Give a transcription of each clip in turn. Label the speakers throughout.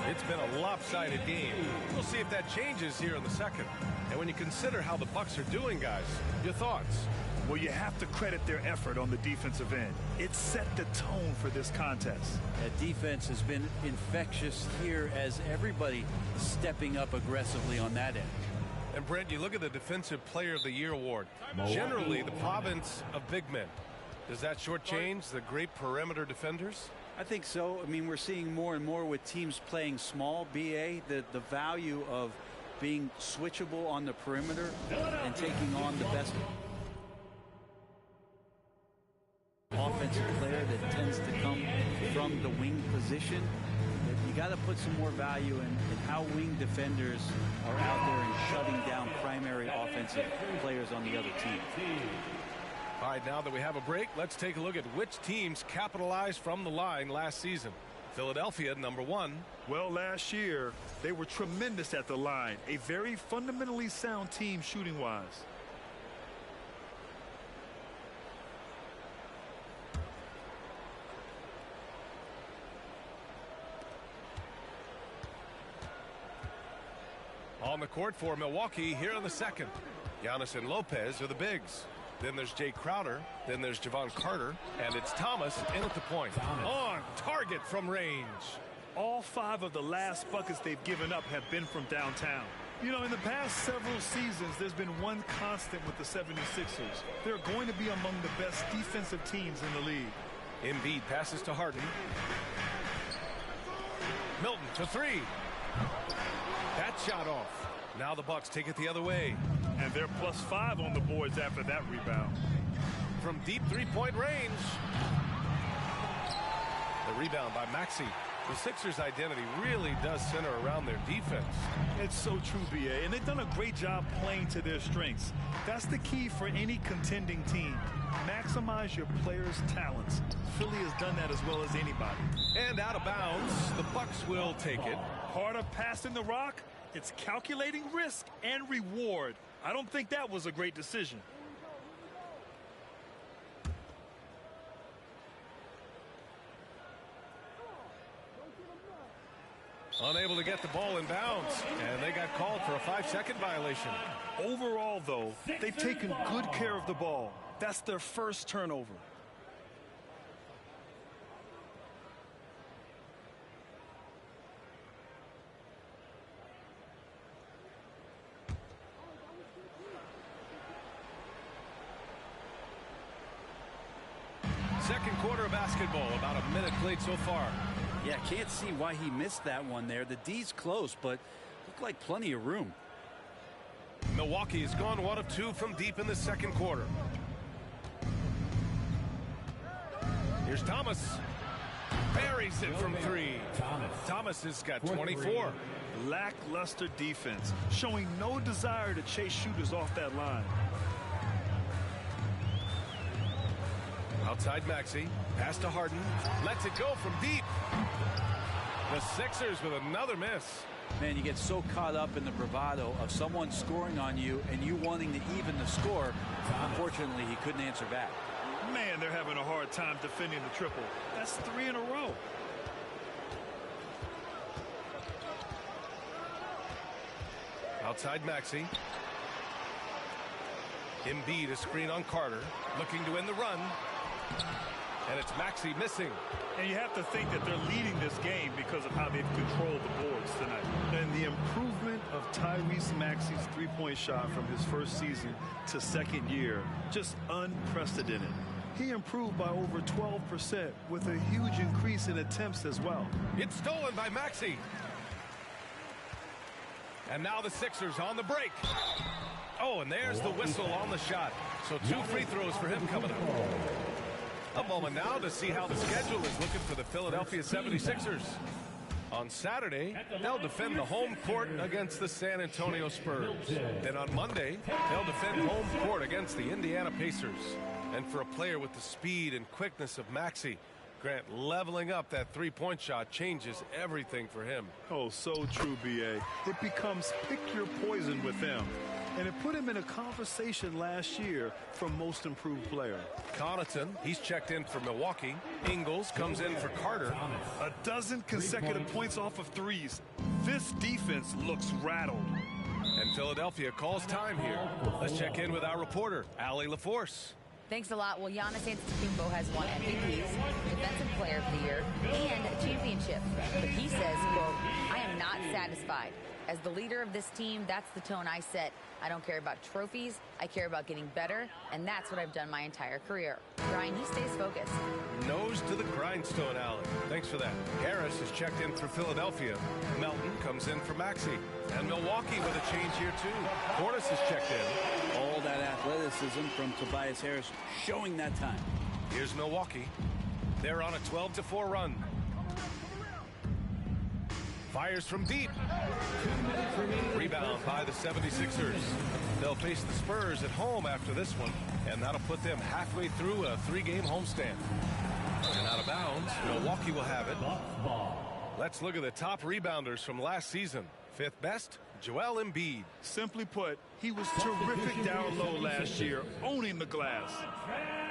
Speaker 1: It's been a lopsided game. We'll see if that changes here in the second. And when you consider how the Bucks are doing, guys, your thoughts?
Speaker 2: Well, you have to credit their effort on the defensive end. It set the tone for this contest.
Speaker 3: That defense has been infectious here as everybody stepping up aggressively on that end.
Speaker 1: And Brent, you look at the Defensive Player of the Year award. Generally, the province of big men. Does that shortchange the great perimeter defenders?
Speaker 3: I think so. I mean, we're seeing more and more with teams playing small, BA, the value of being switchable on the perimeter and taking on the best offensive player that tends to come from the wing position. You got to put some more value in how wing defenders are out there and shutting down primary offensive players on the other team.
Speaker 1: All right, now that we have a break, let's take a look at which teams capitalized from the line last season. Philadelphia, number one.
Speaker 2: Well, last year, they were tremendous at the line. A very fundamentally sound team shooting-wise.
Speaker 1: On the court for Milwaukee here in the second. Giannis and Lopez are the bigs. Then there's Jay Crowder. Then there's Javon Carter. And it's Thomas in at the point. On target from range.
Speaker 2: All 5 of the last buckets they've given up have been from downtown. You know, in the past several seasons, there's been one constant with the 76ers. They're going to be among the best defensive teams in the league.
Speaker 1: Embiid passes to Harden. Milton to 3. That shot off. Now the Bucks take it the other way.
Speaker 2: And they're +5 on the boards after that rebound.
Speaker 1: From deep three-point range. The rebound by Maxey. The Sixers' identity really does center around their defense.
Speaker 2: It's so true, B.A., and they've done a great job playing to their strengths. That's the key for any contending team. Maximize your players' talents. Philly has done that as well as anybody.
Speaker 1: And out of bounds, the Bucks will take it.
Speaker 2: Part of passing the rock, it's calculating risk and reward. I don't think that was a great decision.
Speaker 1: Unable to get the ball in bounds, and they got called for a 5-second violation.
Speaker 2: Overall, though, they've taken good care of the ball. That's their first turnover.
Speaker 1: Second quarter of basketball, about a minute played so far.
Speaker 3: Yeah, can't see why he missed that one there. The D's close, but looked like plenty of room.
Speaker 1: Milwaukee has gone 1 of 2 from deep in the second quarter. Here's Thomas. Buries it from 3. Thomas has got 24.
Speaker 2: Lackluster defense, showing no desire to chase shooters off that line.
Speaker 1: Outside Maxey. Pass to Harden. Lets it go from deep. The Sixers with another miss.
Speaker 3: Man, you get so caught up in the bravado of someone scoring on you and you wanting to even the score. Unfortunately, he couldn't answer back.
Speaker 2: Man, they're having a hard time defending the triple. That's 3 in a row.
Speaker 1: Outside Maxey. Embiid a screen on Carter. Looking to win the run. And it's Maxey missing.
Speaker 2: And you have to think that they're leading this game because of how they've controlled the boards tonight. And the improvement of Tyrese Maxey's three-point shot from his first season to second year, just unprecedented. He improved by over 12% with a huge increase in attempts as well.
Speaker 1: It's stolen by Maxey. And now the Sixers on the break. Oh, and there's the whistle on the shot. So 2 free throws for him coming up. A moment now to see how the schedule is looking for the Philadelphia 76ers. On Saturday, they'll defend the home court against the San Antonio Spurs. Then on Monday, they'll defend home court against the Indiana Pacers. And for a player with the speed and quickness of Maxey, Grant, leveling up that three-point shot changes everything for him.
Speaker 2: Oh, so true, B.A. It becomes pick your poison with them. and it put him in a conversation last year for most improved player.
Speaker 1: Connaughton, he's checked in for Milwaukee. Ingles comes in for Carter.
Speaker 2: A dozen consecutive points off of threes. This defense looks rattled.
Speaker 1: And Philadelphia calls time here. Let's check in with our reporter, Allie LaForce.
Speaker 4: Thanks a lot. Well, Giannis Antetokounmpo has won MVPs, Defensive Player of the Year, and a championship. But he says, quote, "I am not satisfied. As the leader of this team, that's the tone I set. I don't care about trophies. I care about getting better, and that's what I've done my entire career." Ryan, he stays focused.
Speaker 1: Nose to the grindstone, Allie. Thanks for that. Harris is checked in for Philadelphia. Melton comes in for Maxey. And Milwaukee with a change here, too. Portis is checked in.
Speaker 3: All that athleticism from Tobias Harris showing that time.
Speaker 1: Here's Milwaukee. They're on a 12-4 run. Fires from deep. Rebound by the 76ers. They'll face the Spurs at home after this one, and that'll put them halfway through a 3-game homestand. And out of bounds, Milwaukee will have it. Let's look at the top rebounders from last season. Fifth best, Joel Embiid.
Speaker 2: Simply put, he was terrific down low last year, owning the glass.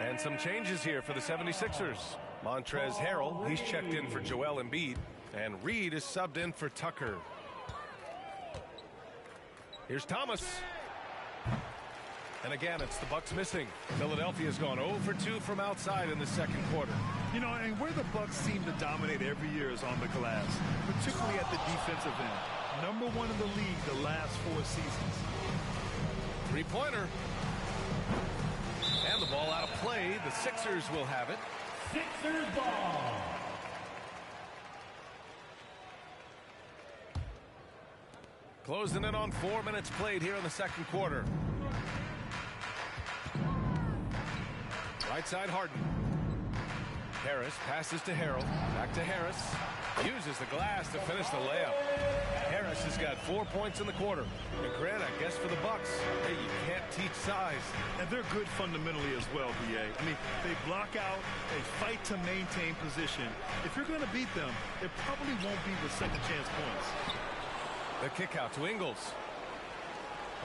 Speaker 1: And some changes here for the 76ers. Montrezl Harrell, he's checked in for Joel Embiid. And Reed is subbed in for Tucker. Here's Thomas. And again, it's the Bucks missing. Philadelphia's gone 0 for 2 from outside in the second quarter.
Speaker 2: You know, and where the Bucks seem to dominate every year is on the glass, particularly at the defensive end. #1 in the league the last 4 seasons.
Speaker 1: Three-pointer. And the ball out of play. The Sixers will have it.
Speaker 5: Sixers ball.
Speaker 1: Closing in on 4 minutes played here in the second quarter. Right side Harden. Harris passes to Harrell. Back to Harris. Uses the glass to finish the layup. Harris has got 4 points in the quarter. And Grant, I guess for the Bucks, hey, you can't teach size.
Speaker 2: And they're good fundamentally as well, B.A. I mean, they block out, they fight to maintain position. If you're going to beat them, it probably won't be with second chance points.
Speaker 1: The kick out to Ingles.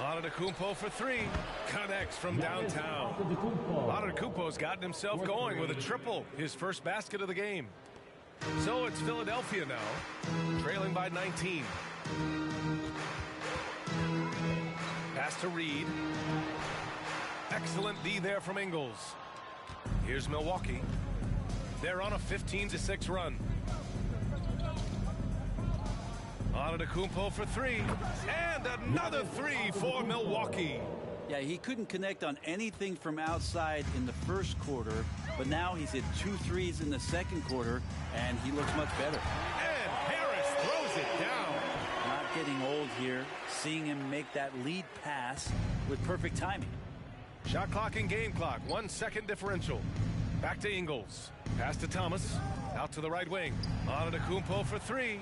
Speaker 1: Antetokounmpo for 3. Connects from downtown. Antetokounmpo's gotten himself going with a triple. His first basket of the game. So it's Philadelphia now, trailing by 19. Pass to Reed. Excellent D there from Ingles. Here's Milwaukee. They're on a 15-6 run. Antetokounmpo for 3. And another 3 for Milwaukee.
Speaker 3: Yeah, he couldn't connect on anything from outside in the first quarter, but now he's hit 2 threes in the second quarter, and he looks much better.
Speaker 1: And Harris throws it down.
Speaker 3: Not getting old here, seeing him make that lead pass with perfect timing.
Speaker 1: Shot clock and game clock, 1 second differential. Back to Ingles. Pass to Thomas. Out to the right wing. Antetokounmpo for 3.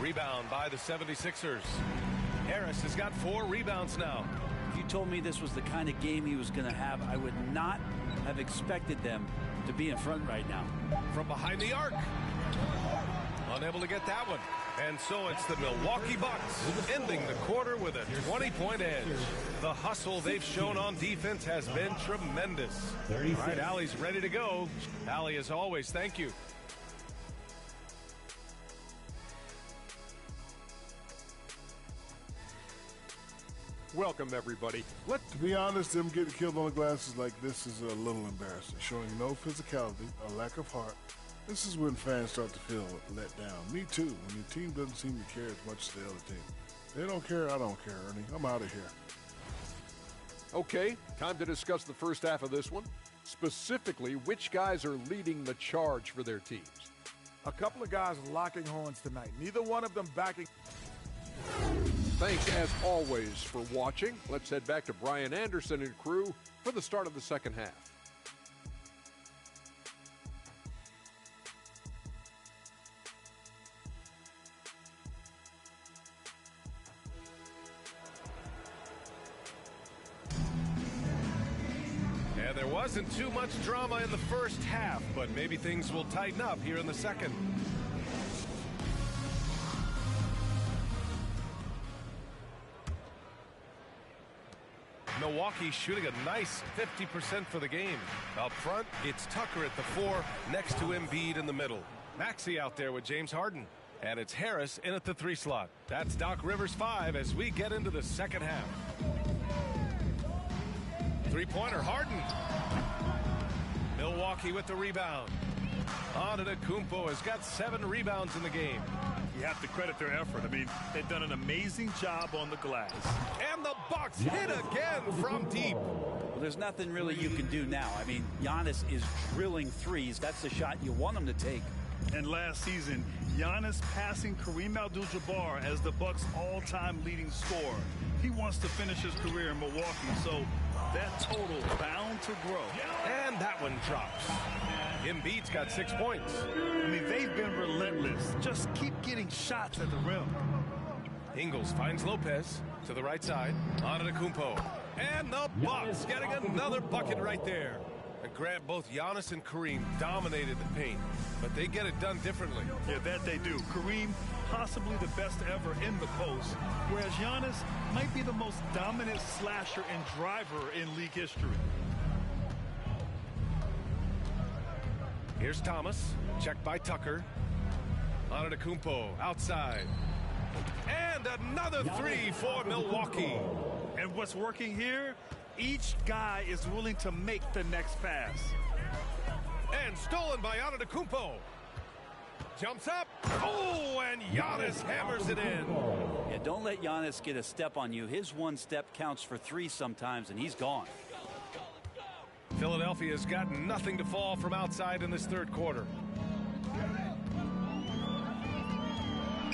Speaker 1: Rebound by the 76ers. Harris has got 4 rebounds now.
Speaker 3: If you told me this was the kind of game he was going to have, I would not have expected them to be in front right now.
Speaker 1: From behind the arc. Unable to get that one. And so it's the Milwaukee Bucks ending the quarter with a 20-point edge. The hustle they've shown on defense has been tremendous. All right, Allie's ready to go. Allie, as always, thank you.
Speaker 6: Welcome, everybody.
Speaker 7: To be honest, them getting killed on the glass is like this is a little embarrassing, showing no physicality, a lack of heart. This is when fans start to feel let down. Me too, when your team doesn't seem to care as much as the other team. They don't care, I don't care, Ernie. I'm out of here.
Speaker 6: Okay, time to discuss the first half of this one. Specifically, which guys are leading the charge for their teams?
Speaker 8: A couple of guys locking horns tonight. Neither one of them backing.
Speaker 6: Thanks, as always, for watching. Let's head back to Brian Anderson and crew for the start of the second half.
Speaker 1: And there wasn't too much drama in the first half, but maybe things will tighten up here in the second. Milwaukee shooting a nice 50% for the game. Up front, it's Tucker at the 4 next to Embiid in the middle. Maxey out there with James Harden. And it's Harris in at the 3 slot. That's Doc Rivers 5 as we get into the second half. Three-pointer, Harden. Milwaukee with the rebound. Antetokounmpo has got 7 rebounds in the game.
Speaker 2: You have to credit their effort. I mean, they've done an amazing job on the glass.
Speaker 1: And the Bucks hit again from deep.
Speaker 3: Well, there's nothing really you can do now. I mean, Giannis is drilling threes. That's the shot you want him to take.
Speaker 2: And last season, Giannis passing Kareem Abdul-Jabbar as the Bucks' all-time leading scorer. He wants to finish his career in Milwaukee, so that total bound to grow.
Speaker 1: And that one drops. Embiid's got 6 points.
Speaker 2: I mean, they've been relentless. Just keep getting shots at the rim.
Speaker 1: Ingles finds Lopez to the right side. Antetokounmpo. And the Bucks getting another bucket right there. And Grant, both Giannis and Kareem dominated the paint, but they get it done differently.
Speaker 2: Yeah, that they do. Kareem, possibly the best ever in the post, whereas Giannis might be the most dominant slasher and driver in league history.
Speaker 1: Here's Thomas, checked by Tucker. Antetokounmpo outside. And another 3 for Milwaukee.
Speaker 2: And what's working here? Each guy is willing to make the next pass.
Speaker 1: And stolen by Antetokounmpo. Jumps up. Oh, and Giannis hammers it in.
Speaker 3: Yeah, don't let Giannis get a step on you. His one step counts for 3 sometimes, and he's gone.
Speaker 1: Philadelphia's got nothing to fall from outside in this third quarter.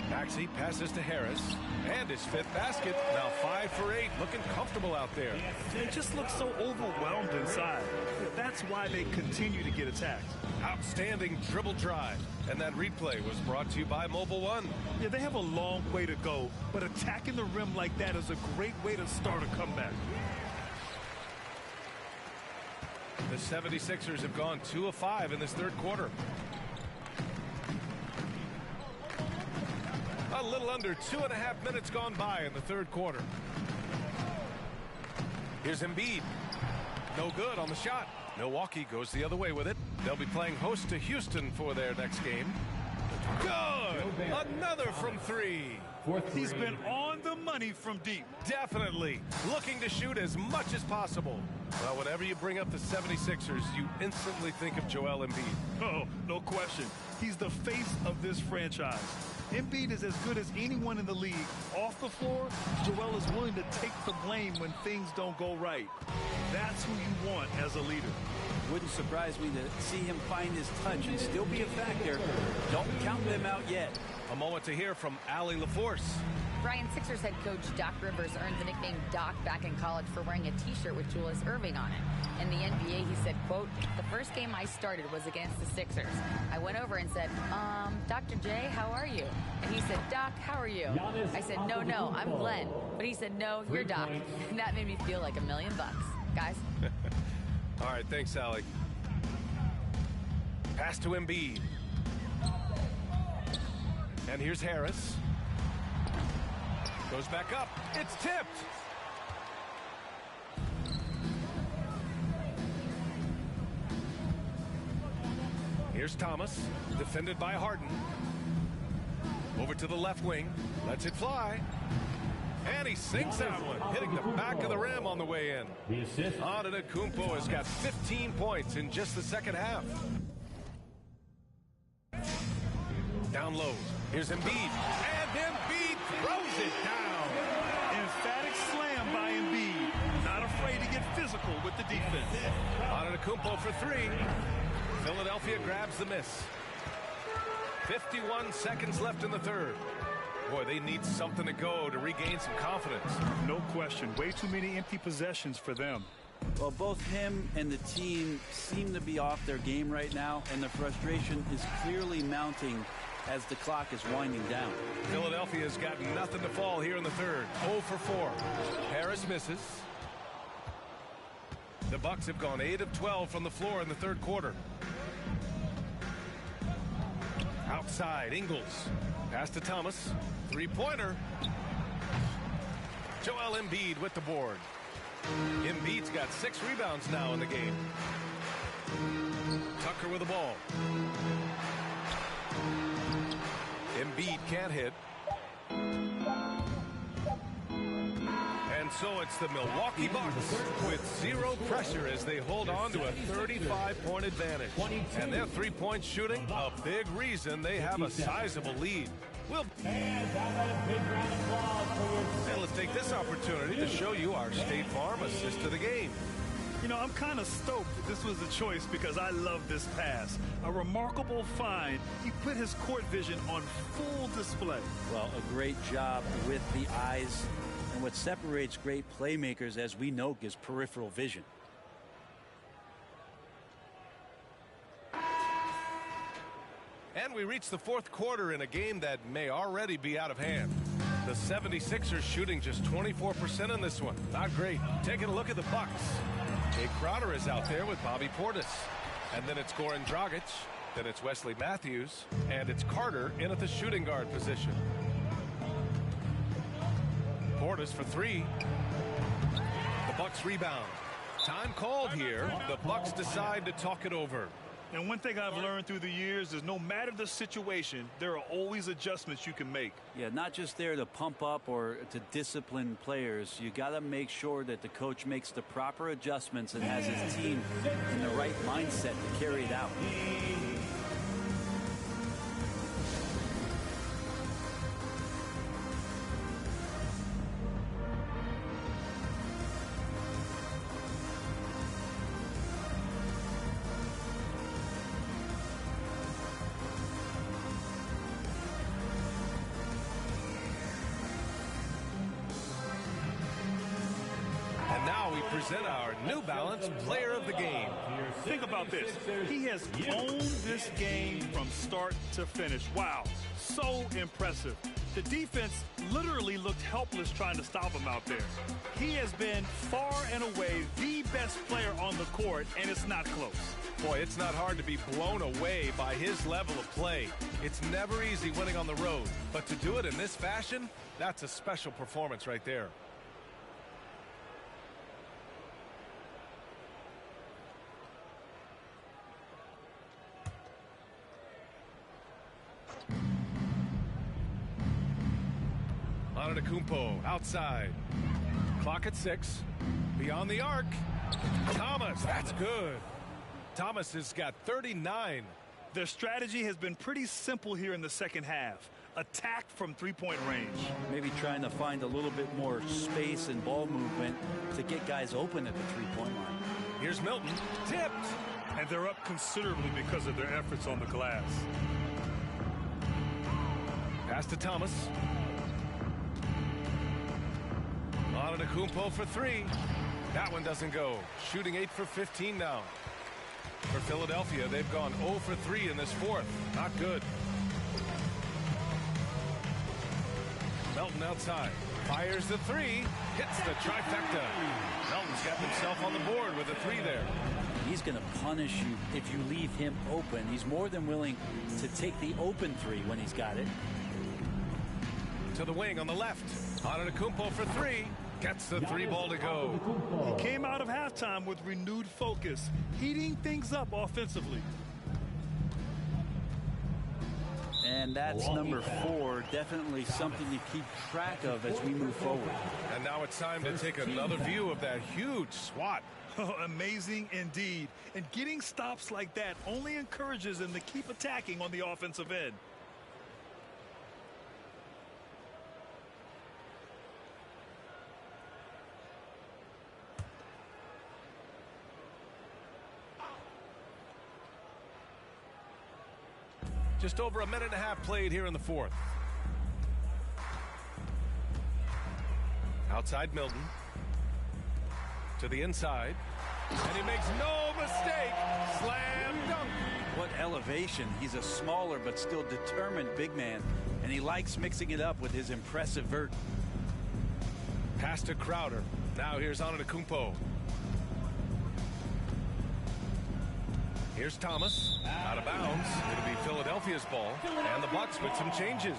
Speaker 1: Maxey passes to Harris. And his 5th basket. Now 5 for 8. Looking comfortable out there.
Speaker 2: They just look so overwhelmed inside. That's why they continue to get attacked.
Speaker 1: Outstanding dribble drive. And that replay was brought to you by Mobile One.
Speaker 2: Yeah, they have a long way to go, but attacking the rim like that is a great way to start a comeback.
Speaker 1: The 76ers have gone 2 of 5 in this third quarter. A little under 2.5 minutes gone by in the third quarter. Here's Embiid. No good on the shot. Milwaukee goes the other way with it. They'll be playing host to Houston for their next game. Good! Another from 3.
Speaker 2: He's been on the money from deep.
Speaker 1: Definitely. Looking to shoot as much as possible. Well, whenever you bring up the 76ers, you instantly think of Joel Embiid.
Speaker 2: Oh, no question. He's the face of this franchise. Embiid is as good as anyone in the league. Off the floor, Joel is willing to take the blame when things don't go right. That's who you want as a leader.
Speaker 3: Wouldn't surprise me to see him find his touch and still be a factor. Don't count them out yet.
Speaker 1: A moment to hear from Allie LaForce.
Speaker 4: Brian, Sixers head coach Doc Rivers earned the nickname Doc back in college for wearing a T-shirt with Julius Erving on it. In the NBA, he said, quote, "The first game I started was against the Sixers. I went over and said, Dr. J, how are you?" And he said, "Doc, how are you?" I said, no, I'm Glenn." But he said, "No, you're Doc." And that made me feel like $1 million, guys.
Speaker 1: All right, thanks, Allie. Pass to Embiid. And here's Harris. Goes back up. It's tipped. Here's Thomas, defended by Harden. Over to the left wing. Lets it fly. And he sinks that one, hitting the back of the rim on the way in. Antetokounmpo has got 15 points in just the second half. Down low. Here's Embiid. And Embiid throws it down.
Speaker 2: Emphatic slam by Embiid. Not afraid to get physical with the defense.
Speaker 1: Antetokounmpo for 3. Philadelphia grabs the miss. 51 seconds left in the third. Boy, they need something to go to regain some confidence.
Speaker 2: No question. Way too many empty possessions for them.
Speaker 3: Well, both him and the team seem to be off their game right now, and the frustration is clearly mounting as the clock is winding down.
Speaker 1: Philadelphia's got nothing to fall here in the third. 0 for 4. Harris misses. The Bucks have gone 8 of 12 from the floor in the third quarter. Outside, Ingles. Pass to Thomas. Three-pointer. Joel Embiid with the board. Embiid's got 6 rebounds now in the game. Tucker with the ball. Embiid can't hit. And so it's the Milwaukee Bucks with 0 pressure as they hold on to a 35-point advantage. And their three-point shooting, a big reason they have a sizable lead. And let's take this opportunity to show you our State Farm assist to the game.
Speaker 2: You know, I'm kind of stoked that this was a choice because I love this pass. A remarkable find. He put his court vision on full display.
Speaker 3: Well, a great job with the eyes. And what separates great playmakers, as we know, is peripheral vision.
Speaker 1: And we reach the 4th quarter in a game that may already be out of hand. The 76ers shooting just 24% in this one. Not great. Taking a look at the Bucks. Jay Crowder is out there with Bobby Portis. And then it's Goran Dragic. Then it's Wesley Matthews. And it's Carter in at the shooting guard position. Portis for 3. The Bucks rebound. Time called here. The Bucks decide to talk it over.
Speaker 2: And one thing I've learned through the years is no matter the situation, there are always adjustments you can make.
Speaker 3: Yeah, not just there to pump up or to discipline players. You got to make sure that the coach makes the proper adjustments and has his team in the right mindset to carry it out.
Speaker 1: Present our New Balance Player of the Game.
Speaker 2: Think about this. He has owned this game from start to finish. Wow, so impressive. The defense literally looked helpless trying to stop him out there. He has been far and away the best player on the court, and it's not close.
Speaker 1: Boy, it's not hard to be blown away by his level of play. It's never easy winning on the road, but to do it in this fashion, that's a special performance right there. Antetokounmpo outside. Clock at 6. Beyond the arc. Thomas, that's good. Thomas has got 39.
Speaker 2: Their strategy has been pretty simple here in the second half. Attack from three-point range.
Speaker 3: Maybe trying to find a little bit more space and ball movement to get guys open at the three-point line.
Speaker 1: Here's Milton. Tipped.
Speaker 2: And they're up considerably because of their efforts on the glass.
Speaker 1: Pass to Thomas. Antetokounmpo for 3. That one doesn't go. Shooting 8 for 15 now. For Philadelphia, they've gone 0 for 3 in this 4th. Not good. Melton outside. Fires the 3. Hits the trifecta. Melton's got himself on the board with a 3 there.
Speaker 3: He's going to punish you if you leave him open. He's more than willing to take the open 3 when he's got it.
Speaker 1: To the wing on the left. Antetokounmpo for 3. Gets the 3 ball to go.
Speaker 2: He came out of halftime with renewed focus, heating things up offensively.
Speaker 3: And that's number 4. Definitely something to keep track of as we move forward.
Speaker 1: And now it's time to take another view of that huge swat.
Speaker 2: Oh, amazing indeed. And getting stops like that only encourages them to keep attacking on the offensive end.
Speaker 1: Just over a minute and a half played here in the 4th. Outside Milton. To the inside. And he makes no mistake. Slam dunk.
Speaker 3: What elevation. He's a smaller but still determined big man. And he likes mixing it up with his impressive vert.
Speaker 1: Pass to Crowder. Now here's Antetokounmpo. Here's Thomas, out of bounds. It'll be Philadelphia's ball, and the Bucks with some changes.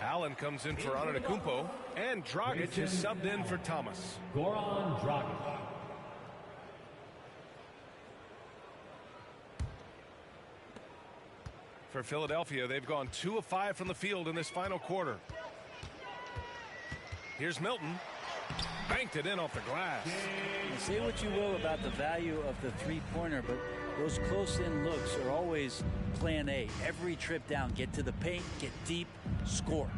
Speaker 1: Allen comes in for Antetokounmpo, and Dragic is subbed in for Thomas.
Speaker 5: Goran Dragic.
Speaker 1: For Philadelphia, they've gone 2 of 5 from the field in this final quarter. Here's Milton. Banked it in off the glass.
Speaker 3: Say what you will about the value of the three-pointer, but those close-in looks are always plan A. Every trip down, get to the paint, get deep, score.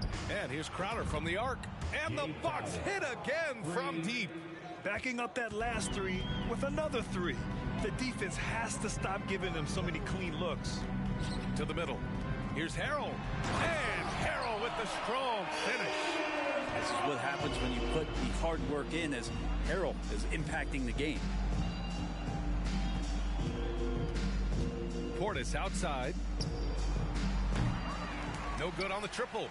Speaker 1: And here's Crowder from the arc. And the Bucks hit again from deep.
Speaker 2: Backing up that last three with another three. The defense has to stop giving them so many clean looks.
Speaker 1: To the middle. Here's Harrell. And Harrell with the strong finish.
Speaker 3: This is what happens when you put the hard work in, as Harrell is impacting the game.
Speaker 1: Portis outside. No good on the triple.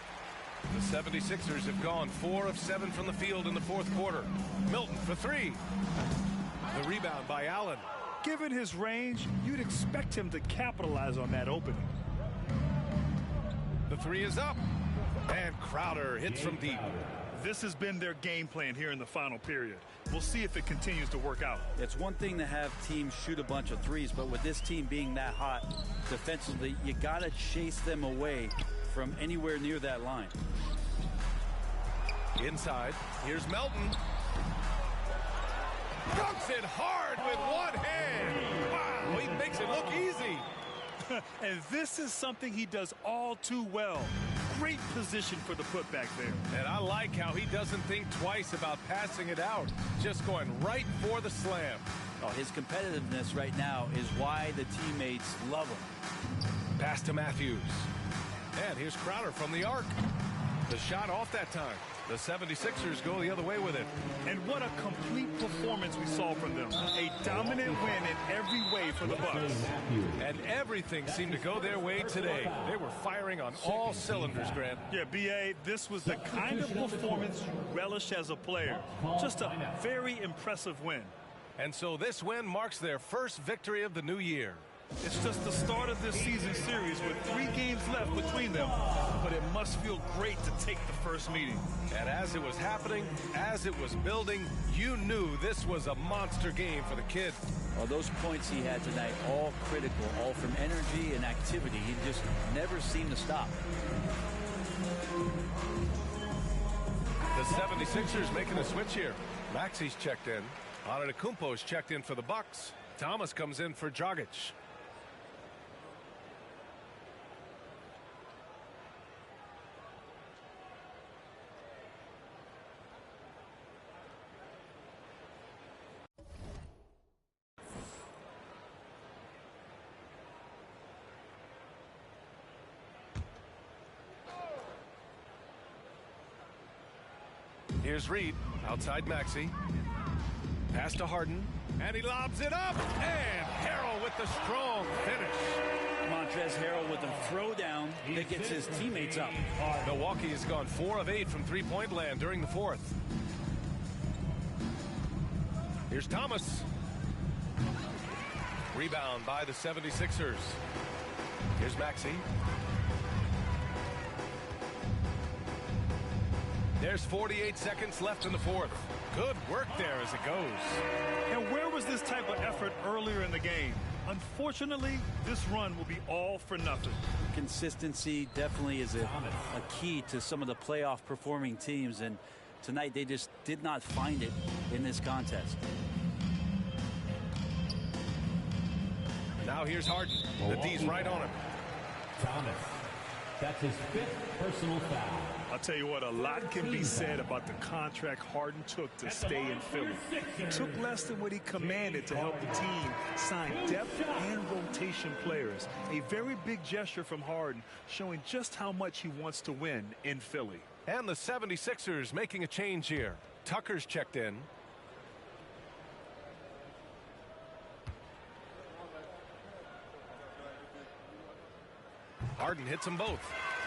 Speaker 1: The 76ers have gone 4 of 7 from the field in the fourth quarter. Milton for 3. The rebound by Allen.
Speaker 2: Given his range, you'd expect him to capitalize on that opening.
Speaker 1: The 3 is up. And Crowder hits from deep.
Speaker 2: This has been their game plan here in the final period. We'll see if it continues to work out.
Speaker 3: It's one thing to have teams shoot a bunch of threes, but with this team being that hot defensively, you got to chase them away from anywhere near that line.
Speaker 1: Inside, here's Melton. Dunks it hard with one hand. Wow, he makes it look easy.
Speaker 2: And this is something he does all too well. Great position for the putback there.
Speaker 1: And I like how he doesn't think twice about passing it out. Just going right for the slam.
Speaker 3: Oh, his competitiveness right now is why the teammates love him.
Speaker 1: Pass to Matthews. And here's Crowder from the arc. The shot off that time. The 76ers go the other way with it.
Speaker 2: And what a complete performance we saw from them. A dominant win in every way for the Bucks.
Speaker 1: And everything seemed to go their way today. They were firing on all cylinders, Grant.
Speaker 2: Yeah, B.A., this was the kind of performance you relish as a player. Just a very impressive win.
Speaker 1: And so this win marks their first victory of the new year.
Speaker 2: It's just the start of this season series with 3 games left between them, but it must feel great to take the first meeting.
Speaker 1: And as it was happening, as it was building, you knew this was a monster game for the kid.
Speaker 3: Well, those points he had tonight, all critical, all from energy and activity. He just never seemed to stop.
Speaker 1: The 76ers making a switch here. Maxi's checked in. Antetokounmpo's checked in for the Bucks. Thomas comes in for Dragic. Here's Reed, outside Maxey. Pass to Harden, and he lobs it up, and Harrell with the strong finish.
Speaker 3: Montrezl Harrell with a throwdown that gets his teammates up.
Speaker 1: Milwaukee has gone 4 of 8 from three-point land during the fourth. Here's Thomas. Rebound by the 76ers. Here's Maxey. There's 48 seconds left in the fourth. Good work there as it goes.
Speaker 2: And where was this type of effort earlier in the game? Unfortunately, this run will be all for nothing.
Speaker 3: Consistency definitely is a key to some of the playoff performing teams, and tonight they just did not find it in this contest.
Speaker 1: Now here's Harden. The D's right on him.
Speaker 5: Thomas. That's his 5th personal foul.
Speaker 2: I'll tell you what, a lot can be said about the contract Harden took to stay in Philly. He took less than what he commanded to help the team sign depth and rotation players. A very big gesture from Harden, showing just how much he wants to win in Philly.
Speaker 1: And the 76ers making a change here. Tucker's checked in. Harden hits them both.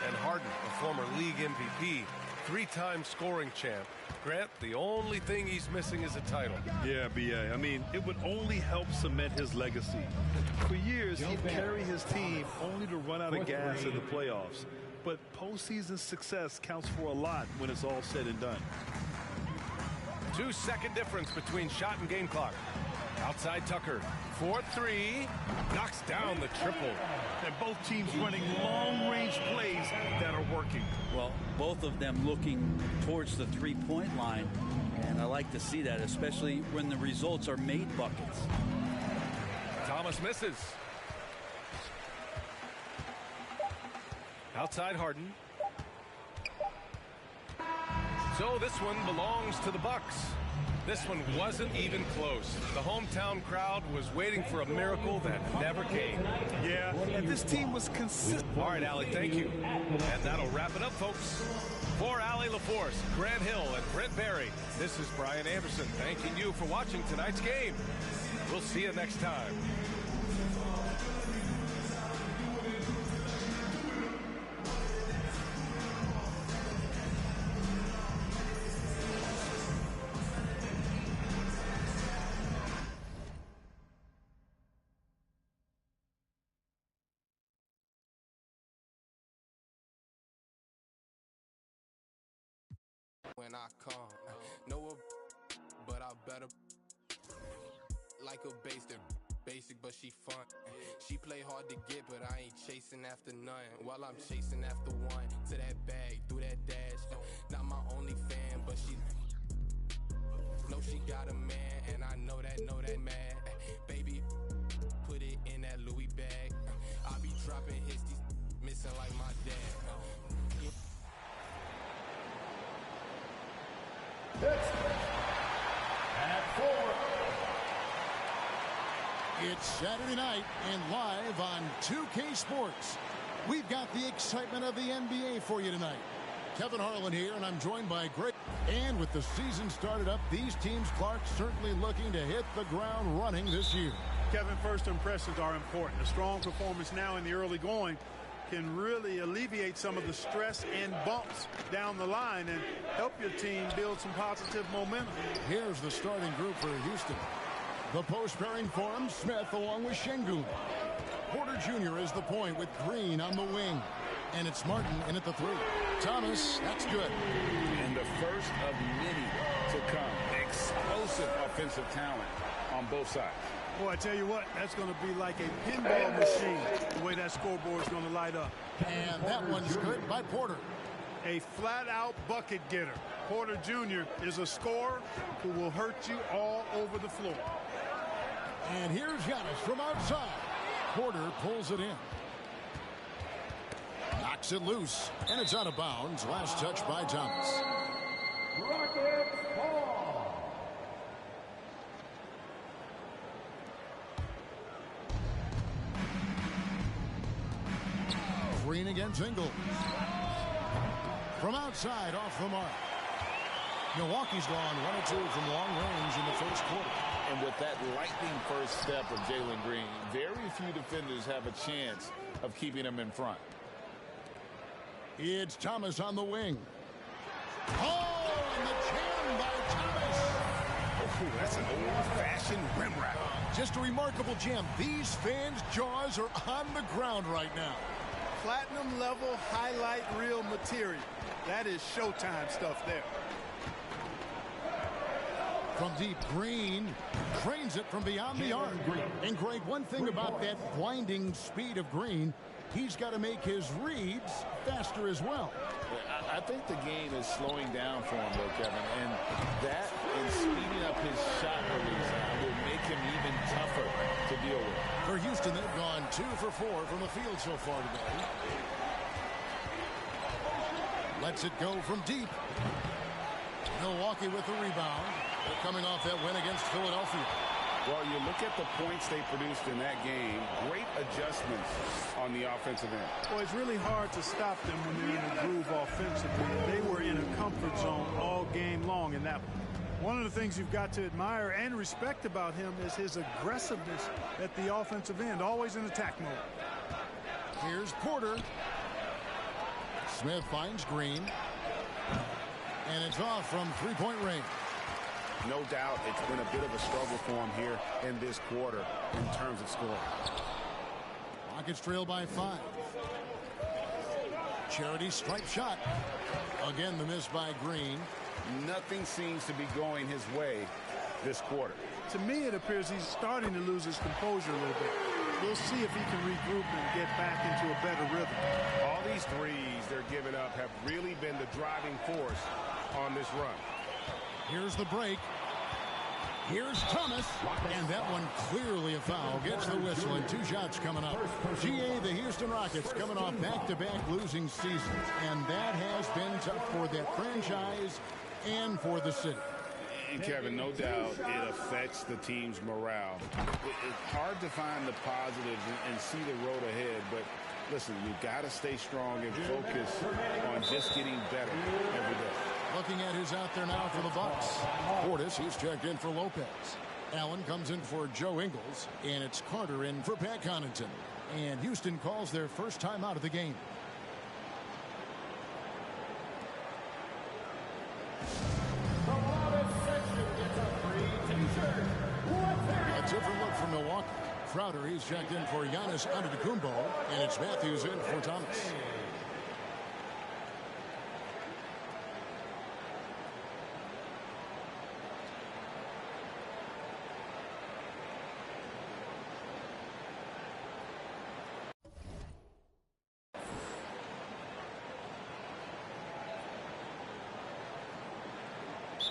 Speaker 1: And Harden, a former league MVP, 3-time scoring champ. Grant, the only thing he's missing is a title.
Speaker 2: Yeah, B.A. I mean, it would only help cement his legacy. For years, he'd carry his team only to run out of gas in the playoffs. But postseason success counts for a lot when it's all said and done.
Speaker 1: 2-second difference between shot and game clock. Outside Tucker. 4-3. Knocks down the triple.
Speaker 2: And both teams running long-range plays that are working.
Speaker 3: Well, both of them looking towards the three-point line, and I like to see that, especially when the results are made buckets.
Speaker 1: Thomas misses. Outside Harden. So this one belongs to the Bucks. This one wasn't even close. The hometown crowd was waiting for a miracle that never came.
Speaker 2: Yeah, and this team was consistent.
Speaker 1: All right, Allie, thank you. And that'll wrap it up, folks. For Allie LaForce, Grant Hill, and Brent Barry, this is Brian Anderson thanking you for watching tonight's game. We'll see you next time.
Speaker 9: When I come, know but I better like a basic, but she fun. She play hard to get, but I ain't chasing after none. While I'm chasing after one, to that bag, through that dash. Not my only fan, but she know she got a man, and I know that mad. Baby, put it in that Louis bag. I be dropping hits, these missing like my dad.
Speaker 10: At 4. It's Saturday night and live on 2K Sports. We've got the excitement of the NBA for you tonight. Kevin Harlan here, and I'm joined by Greg. And with the season started up, these teams, Clark, certainly looking to hit the ground running this year.
Speaker 2: Kevin, first impressions are important. A strong performance now in the early going can really alleviate some of the stress and bumps down the line and help your team build some positive momentum.
Speaker 10: Here's the starting group for Houston. The post pairing for him, Smith along with Şengün. Porter Jr. is the point with Green on the wing. And it's Martin in at the 3. Thomas, that's good.
Speaker 11: And the first of many to come. Explosive offensive talent on both sides.
Speaker 2: Boy, I tell you what, that's going to be like a pinball machine, the way that scoreboard is going to light up.
Speaker 10: And that one's good by Porter.
Speaker 2: A flat-out bucket getter. Porter Jr. is a scorer who will hurt you all over the floor.
Speaker 10: And here's Giannis from outside. Porter pulls it in. Knocks it loose, and it's out of bounds. Last touch by Thomas.
Speaker 5: Rockets ball.
Speaker 10: Green against Ingles. From outside, off the mark. Milwaukee's gone 1-2 from long range in the first quarter.
Speaker 11: And with that lightning first step of Jalen Green, very few defenders have a chance of keeping him in front.
Speaker 10: It's Thomas on the wing. Oh, and the jam by Thomas.
Speaker 9: Oh, that's an old-fashioned rim wrap.
Speaker 10: Just a remarkable jam. These fans' jaws are on the ground right now.
Speaker 2: Platinum level highlight reel material. That is Showtime stuff there.
Speaker 10: From deep, Green trains it from beyond the arc. And Greg, one thing about that blinding speed of Green, he's got to make his reads faster as well.
Speaker 11: I think the game is slowing down for him, though, Kevin. And that and speeding up his shot release will make him even tougher to deal with.
Speaker 10: For Houston, they've gone 2 for 4 from the field so far today. Lets it go from deep. Milwaukee with the rebound. They're coming off that win against Philadelphia.
Speaker 11: Well, you look at the points they produced in that game. Great adjustments on the offensive end.
Speaker 2: Well, it's really hard to stop them when they're in a groove offensively. They were in a comfort zone all game long in that one. One of the things you've got to admire and respect about him is his aggressiveness at the offensive end, always in attack mode.
Speaker 10: Here's Porter. Smith finds Green. And it's off from three-point range.
Speaker 11: No doubt it's been a bit of a struggle for him here in this quarter in terms of scoring.
Speaker 10: Rockets trail by 5. Charity stripe shot. Again, the miss by Green.
Speaker 11: Nothing seems to be going his way this quarter.
Speaker 2: To me, it appears he's starting to lose his composure a little bit. We'll see if he can regroup and get back into a better rhythm.
Speaker 12: All these threes they're giving up have really been the driving force on this run.
Speaker 10: Here's the break. Here's Thomas, and that one clearly a foul. Gets the whistle, and 2 shots coming up. GA, the Houston Rockets, coming off back-to-back losing seasons, and that has been tough for that franchise and for the city.
Speaker 11: And Kevin, no doubt it affects the team's morale. It's hard to find the positives and see the road ahead, but listen, you got to stay strong and focus on just getting better every day.
Speaker 10: Looking at who's out there now for the Bucks. Portis, he's checked in for Lopez. Allen comes in for Joe Ingles, and it's Carter in for Pat Connaughton. And Houston calls their first time out of the game. A different look from Milwaukee. Crowder, he's checked in for Giannis Antetokounmpo, and it's Matthews in for Thomas.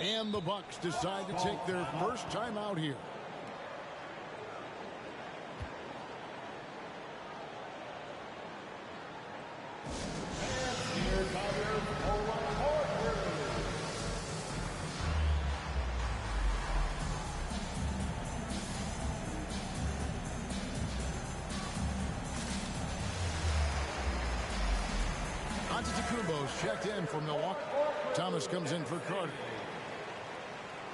Speaker 10: And the Bucks decide to take their first time out here. Antetokounmpo's checked in for Milwaukee. Thomas comes in for Carter.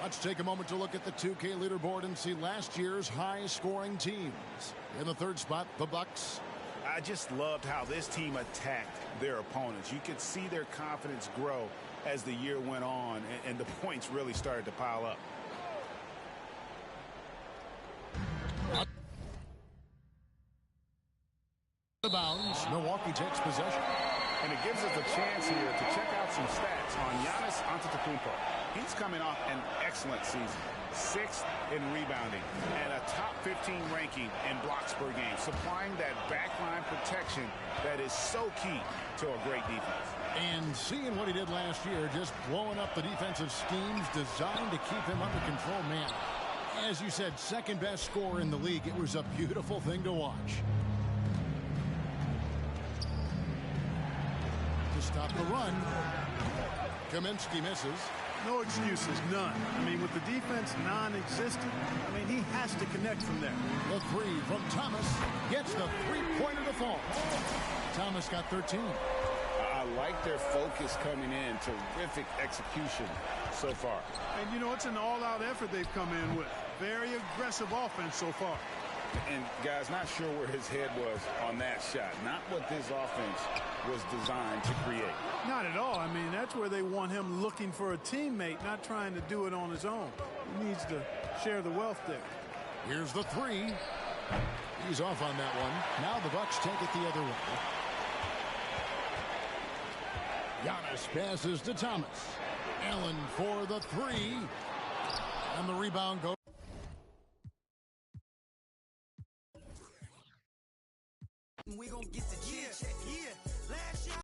Speaker 10: Let's take a moment to look at the 2K leaderboard and see last year's high-scoring teams. In the third spot, the Bucks.
Speaker 11: I just loved how this team attacked their opponents. You could see their confidence grow as the year went on, and the points really started to pile up.
Speaker 10: The bounds. Milwaukee takes possession.
Speaker 11: And it gives us a chance here to check out some stats on Giannis Antetokounmpo. He's coming off an excellent season. 6th in rebounding and a top 15 ranking in blocks per game, supplying that backline protection that is so key to a great defense.
Speaker 10: And seeing what he did last year, just blowing up the defensive schemes designed to keep him under control, man. As you said, second best scorer in the league. It was a beautiful thing to watch. To stop the run, Kaminsky misses.
Speaker 2: No excuses, none. I mean, with the defense non-existent, I mean, he has to connect from there.
Speaker 10: The three from Thomas gets the three-pointer to fall. Thomas got 13.
Speaker 11: I like their focus coming in. Terrific execution so far.
Speaker 2: And, you know, it's an all-out effort they've come in with. Very aggressive offense so far.
Speaker 11: And, guys, not sure where his head was on that shot. Not what this offense was designed to create.
Speaker 2: Not at all. I mean, that's where they want him looking for a teammate, not trying to do it on his own. He needs to share the wealth there.
Speaker 10: Here's the three. He's off on that one. Now the Bucks take it the other way. Giannis passes to Thomas. Allen for the three. And the rebound goes.
Speaker 13: We gonna get the